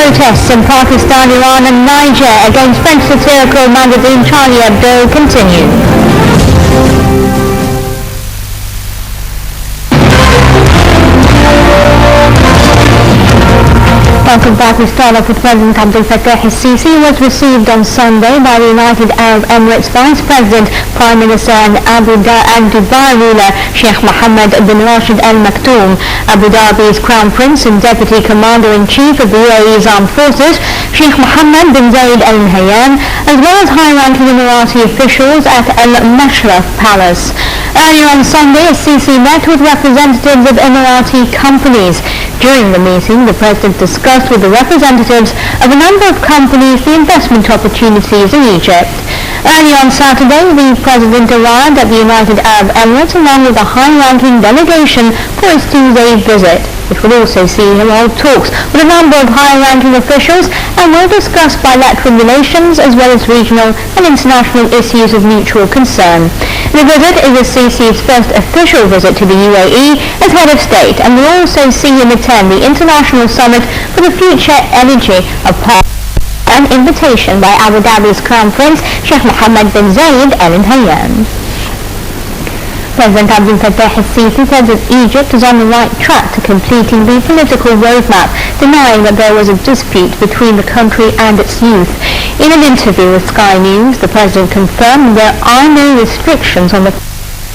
Protests in Pakistan, Iran and Niger against French satirical magazine Charlie Abdel continue. Bank of Pakistan of President Abdel al-Sisi was received on Sunday by the United Arab Emirates Vice President, Prime Minister and Dubai ruler Sheikh Mohammed bin Rashid Al Maktoum. Abu Dhabi's Crown Prince and Deputy Commander-in-Chief of the UAE's Armed Forces, Sheikh Mohammed bin Zayed Al Nahyan, as well as high-ranking Emirati officials at Al Mashraf Palace. Earlier on Sunday, Sisi met with representatives of Emirati companies. During the meeting, the President discussed with the representatives of a number of companies the investment opportunities in Egypt. Early on Saturday, the President arrived at the United Arab Emirates along with a high-ranking delegation for his two-day visit. It will also see him hold talks with a number of high-ranking officials and will discuss bilateral relations as well as regional and international issues of mutual concern. The visit is Sisi's first official visit to the UAE as head of state and will also see him attend the International Summit for the Future Energy of an invitation by Abu Dhabi's Crown Prince Sheikh Mohammed bin Zayed Al Nahyan. President Abdel al-Sisi said that Egypt is on the right track to completing the political roadmap, denying that there was a dispute between the country and its youth. In an interview with Sky News, the President confirmed there are no restrictions on the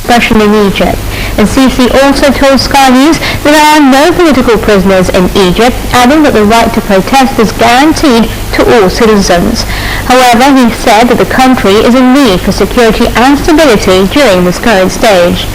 expression in Egypt. And Sisi also told Sky News that there are no political prisoners in Egypt, adding that the right to protest is guaranteed to all citizens. However, he said that the country is in need for security and stability during this current stage.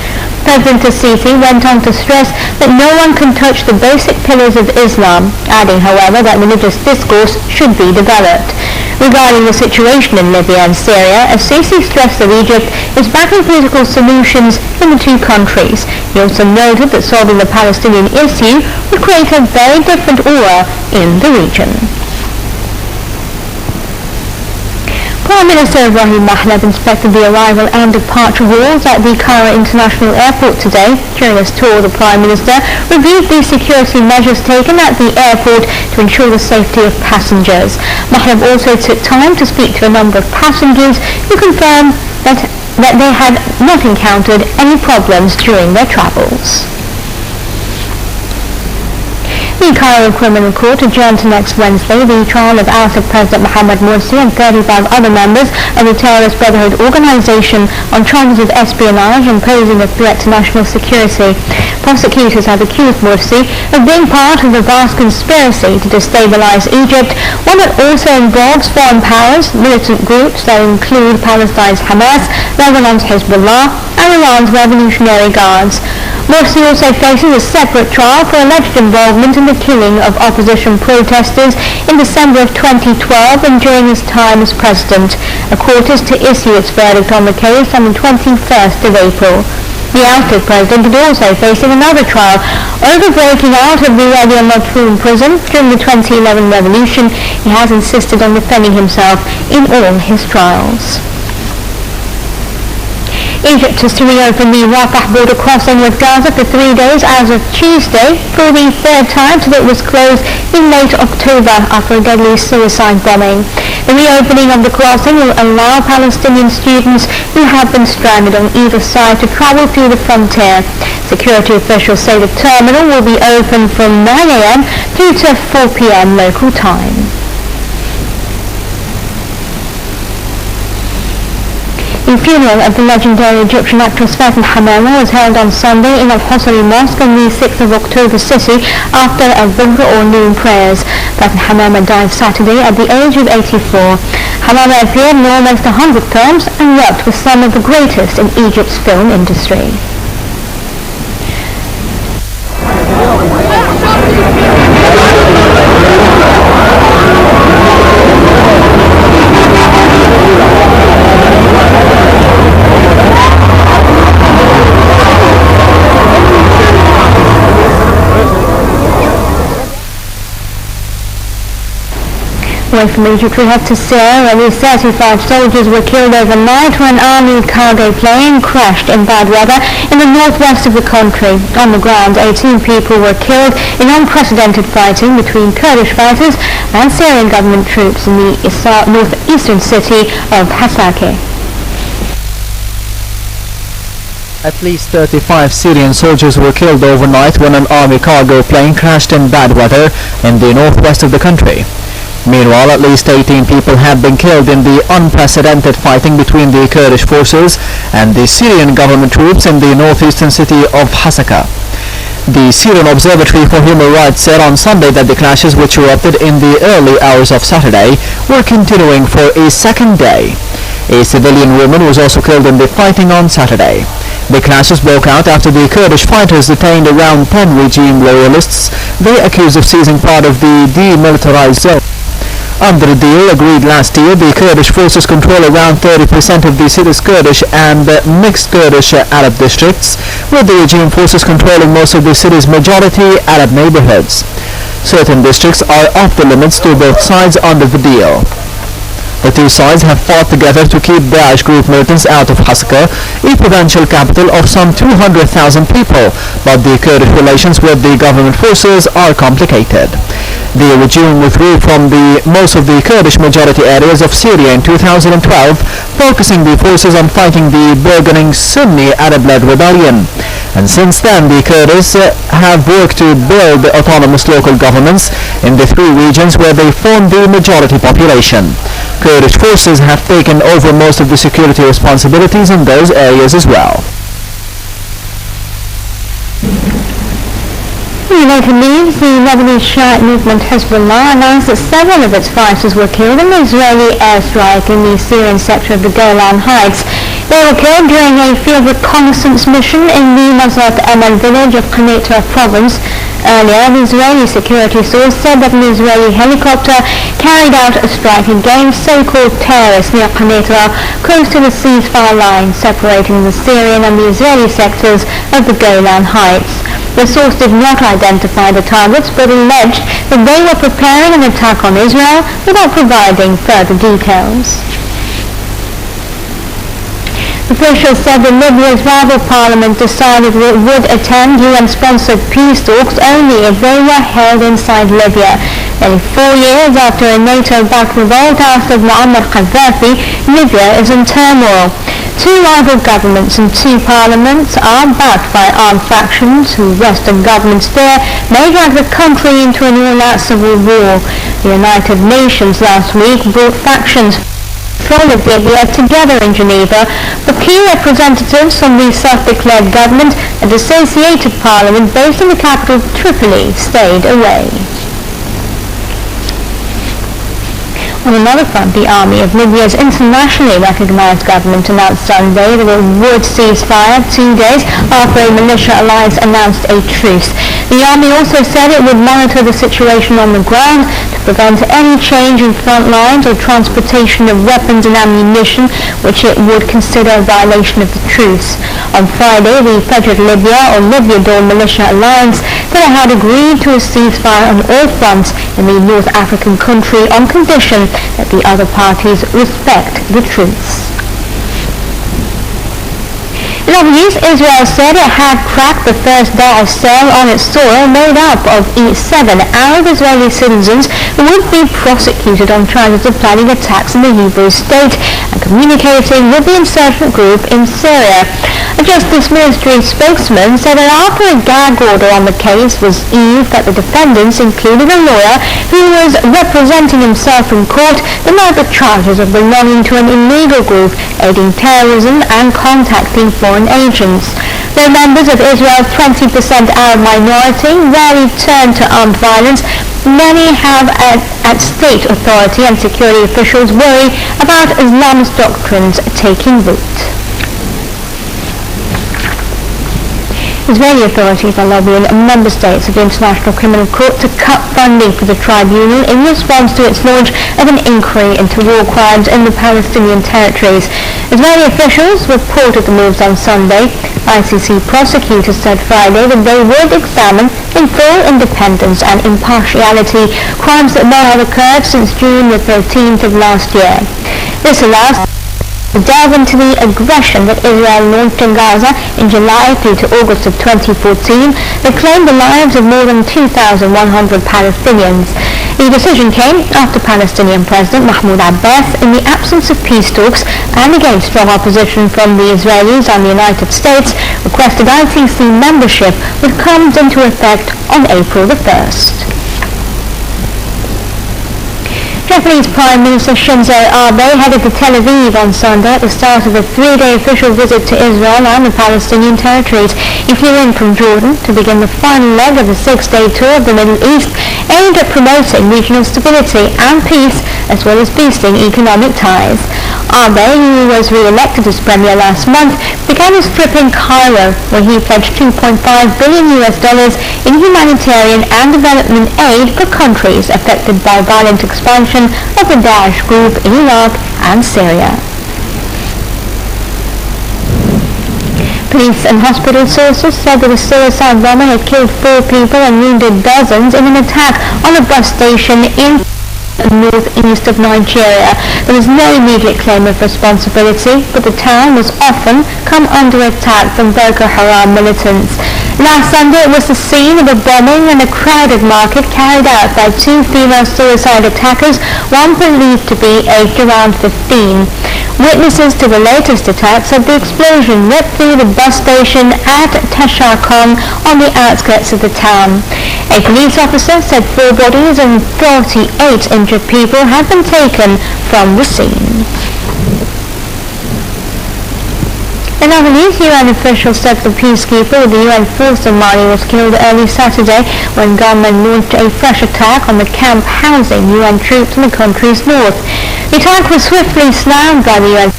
President Sisi went on to stress that no one can touch the basic pillars of Islam, adding, however, that religious discourse should be developed. Regarding the situation in Libya and Syria, Sisi stressed that Egypt is backing political solutions in the two countries. He also noted that solving the Palestinian issue would create a very different aura in the region. Prime Minister Ibrahim Mahlab inspected the arrival and departure halls at the Cairo International Airport today. During his tour, the Prime Minister reviewed the security measures taken at the airport to ensure the safety of passengers. Mahlab also took time to speak to a number of passengers who confirmed that they had not encountered any problems during their travels. The Cairo Criminal Court adjourned to next Wednesday the trial of ousted President Mohamed Morsi and 35 other members of the Terrorist Brotherhood organization on charges of espionage and posing a threat to national security. Prosecutors have accused Morsi of being part of a vast conspiracy to destabilize Egypt, one that also involves foreign powers, militant groups that include Palestine's Hamas, Lebanon's Hezbollah, and Iran's Revolutionary Guards. Morsi also faces a separate trial for alleged involvement in the killing of opposition protesters in December of 2012 and during his time as president. A court is to issue its verdict on the case on the 21st of April. The ousted president is also facing another trial over breaking out of the Wadi al-Madfoun prison during the 2011 revolution. He has insisted on defending himself in all his trials. Egypt is to reopen the Rafea border crossing with Gaza for 3 days as of Tuesday for the third time since it was closed in late October after a deadly suicide bombing. The reopening of the crossing will allow Palestinian students who have been stranded on either side to travel through the frontier. Security officials say the terminal will be open from 9 a.m. through to 4 p.m. local time. The funeral of the legendary Egyptian actress Fatin Hamama was held on Sunday in Al-Hosari Mosque in the 6th of October city after a Dhuhr or noon prayers. Fatin Hamama died Saturday at the age of 84. Hamama appeared in almost 100 films and worked with some of the greatest in Egypt's film industry. Away from Egypt, we head to Syria, where 35 soldiers were killed overnight when an army cargo plane crashed in bad weather in the northwest of the country. On the ground, 18 people were killed in unprecedented fighting between Kurdish fighters and Syrian government troops in the northeastern city of Hasakeh. At least 35 Syrian soldiers were killed overnight when an army cargo plane crashed in bad weather in the northwest of the country. Meanwhile, at least 18 people have been killed in the unprecedented fighting between the Kurdish forces and the Syrian government troops in the northeastern city of Hasakah. The Syrian Observatory for Human Rights said on Sunday that the clashes, which erupted in the early hours of Saturday, were continuing for a second day. A civilian woman was also killed in the fighting on Saturday. The clashes broke out after the Kurdish fighters detained around 10 regime loyalists they accused of seizing part of the demilitarized zone. Under a deal agreed last year, the Kurdish forces control around 30% of the city's Kurdish and mixed Kurdish Arab districts, with the regime forces controlling most of the city's majority Arab neighborhoods. Certain districts are off the limits to both sides under the deal. The two sides have fought together to keep Daesh group militants out of Hasakah, a provincial capital of some 200,000 people, but the Kurdish relations with the government forces are complicated. The regime withdrew from most of the Kurdish majority areas of Syria in 2012, focusing the forces on fighting the burgeoning Sunni Arab-led rebellion. And since then, the Kurds have worked to build autonomous local governments in the three regions where they form the majority population. Kurdish forces have taken over most of the security responsibilities in those areas as well. United Leagues, the Lebanese Shiite movement Hezbollah announced that several of its fighters were killed in an Israeli airstrike in the Syrian sector of the Golan Heights. They were killed during a field reconnaissance mission in the Mazat Eman village of Quneitra province. Earlier, the Israeli security source said that an Israeli helicopter carried out a strike against so-called terrorists near Quneitra, close to the ceasefire line separating the Syrian and the Israeli sectors of the Golan Heights. The source did not identify the targets, but alleged that they were preparing an attack on Israel without providing further details. Officials said that Libya's rival parliament decided that it would attend UN-sponsored peace talks only if they were held inside Libya. Nearly 4 years after a NATO-backed revolt ousted Muammar Gaddafi, Libya is in turmoil. Two rival governments and two parliaments are backed by armed factions who Western governments fear may drag the country into an all-out civil war. The United Nations last week brought factions control of Libya together in Geneva, but key representatives from the self-declared government and associated parliament based in the capital Tripoli stayed away. On another front, the army of Libya's internationally recognized government announced Sunday that it would cease fire 2 days after a militia alliance announced a truce. The army also said it would monitor the situation on the ground to prevent any change in front lines or transportation of weapons and ammunition, which it would consider a violation of the truce. On Friday, the Federal Libya or Libya-Dawn Militia Alliance said it had agreed to a ceasefire on all fronts in the North African country on condition that the other parties respect the truce. In other news, Israel said it had cracked the first Daesh cell on its soil made up of 7 Arab Israeli citizens who would be prosecuted on charges of planning attacks in the Hebrew state and communicating with the insurgent group in Syria. A Justice Ministry spokesman said that after a gag order on the case was eased, that the defendants, including a lawyer who was representing himself in court, denied the charges of belonging to an illegal group, aiding terrorism and contacting foreign agents. Though members of Israel's 20% Arab minority rarely turn to armed violence, many have at state authority and security officials worry about Islamist doctrines taking root. Israeli authorities are lobbying member states of the International Criminal Court to cut funding for the tribunal in response to its launch of an inquiry into war crimes in the Palestinian territories. Israeli officials reported the moves on Sunday. ICC prosecutors said Friday that they would examine in full independence and impartiality crimes that may have occurred since June the 13th of last year. This allows to delve into the aggression that Israel launched in Gaza in July through to August of 2014 that claimed the lives of more than 2,100 Palestinians. The decision came after Palestinian President Mahmoud Abdel, in the absence of peace talks and against strong opposition from the Israelis and the United States, requested ICC membership, which comes into effect on April the 1st. Japanese Prime Minister Shinzo Abe headed to Tel Aviv on Sunday at the start of a 3-day official visit to Israel and the Palestinian territories. He flew in from Jordan to begin the final leg of a 6-day tour of the Middle East aimed at promoting regional stability and peace, as well as boosting economic ties. Abe, who was re-elected as premier last month, began his trip in Cairo, where he pledged $2.5 billion in humanitarian and development aid for countries affected by violent expansion of the Daesh group in Iraq and Syria. Police and hospital sources said that a suicide bomber had killed 4 people and wounded dozens in an attack on a bus station in northeast of Nigeria. There was no immediate claim of responsibility, but the town was often come under attack from Boko Haram militants. Last Sunday it was the scene of a bombing in a crowded market carried out by 2 female suicide attackers, one believed to be aged around 15. Witnesses to the latest attack said the explosion ripped through the bus station at Tashakon on the outskirts of the town. A police officer said 4 bodies and 48 injured people had been taken from the scene. In other news, UN officials said the peacekeeper with the UN force in Mali was killed early Saturday when gunmen launched a fresh attack on the camp housing UN troops in the country's north. The attack was swiftly slammed by the UN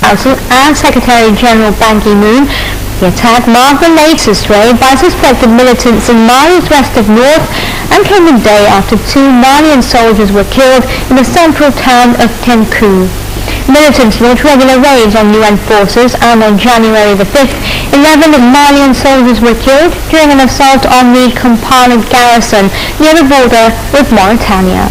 Council and Secretary General Ban Ki-moon. The attack marked the latest raid by suspected militants in Mali's west of north and came a day after 2 Malian soldiers were killed in the central town of Tenkou. Militants launched regular raids on UN forces, and on January the 5th, 11 Malian soldiers were killed during an assault on the Kampala garrison near the border with Mauritania.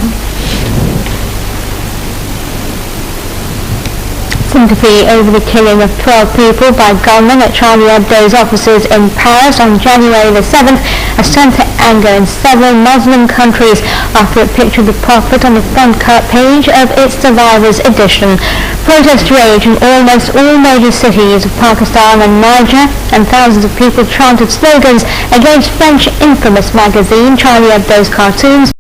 Sympathy over the killing of 12 people by gunmen at Charlie Hebdo's offices in Paris on January the 7th has turned to anger in several Muslim countries after it pictured the Prophet on the front cover page of its Survivors edition. Protests rage in almost all major cities of Pakistan and Niger, and thousands of people chanted slogans against French infamous magazine Charlie Hebdo's cartoons